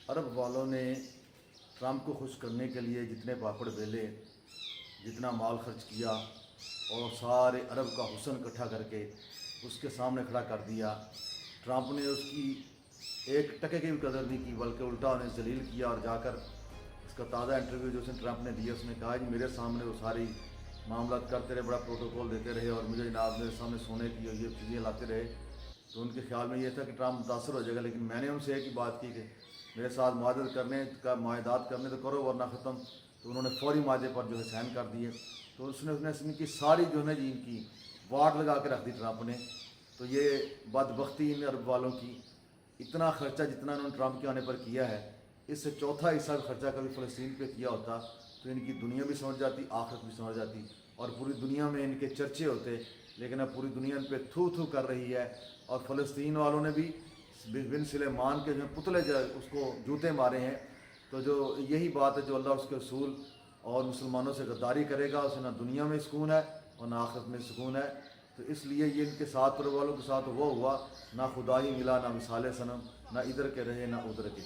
عرب والوں نے ٹرمپ کو خوش کرنے کے لیے جتنے پاپڑ بیلے، جتنا مال خرچ کیا اور سارے عرب کا حسن اکٹھا کر کے اس کے سامنے کھڑا کر دیا، ٹرمپ نے اس کی ایک ٹکے کی بھی قدر نہیں کی، بلکہ الٹا انہیں ذلیل کیا۔ اور جا کر اس کا تازہ انٹرویو جو اس نے ٹرمپ نے دیا، اس نے کہا جی میرے سامنے وہ ساری معاملات کرتے رہے، بڑا پروٹوکول دیتے رہے اور مجھے جناب میرے سامنے سونے کی اور یہ چیزیں لاتے رہے، تو ان کے خیال میں یہ تھا کہ ٹرمپ متاثر ہو جائے گا، لیکن میں نے ان سے ایک ہی بات کی کہ میرے ساتھ معاہدات کرنے تو کرو ورنہ ختم، تو انہوں نے فوری معاہدے پر جو ہے سائن کر دیے۔ تو اس نے ان کی ساری جو ہے نا جی ان کی واٹ لگا کے رکھ دی ٹرمپ نے۔ تو یہ بدبختی ان عرب والوں کی، اتنا خرچہ جتنا انہوں نے ٹرمپ کے آنے پر کیا ہے، اس سے چوتھا حصہ خرچہ کبھی فلسطین پہ کیا ہوتا تو ان کی دنیا بھی سمجھ جاتی، آخرت بھی سمجھ جاتی، اور پوری دنیا میں ان کے چرچے ہوتے۔ لیکن اب پوری دنیا ان پہ تھو تھو کر رہی ہے، اور فلسطین والوں نے بھی بن سلیمان کے جو پتلے اس کو جوتے مارے ہیں۔ تو جو یہی بات ہے، جو اللہ اس کے رسول اور مسلمانوں سے غداری کرے گا، اسے نہ دنیا میں سکون ہے اور نہ آخرت میں سکون ہے۔ تو اس لیے یہ ان کے ساتھ والوں کے ساتھ وہ ہوا، نہ خدا ہی ملا، نہ مثال صنم، نہ ادھر کے رہے نہ ادھر کے۔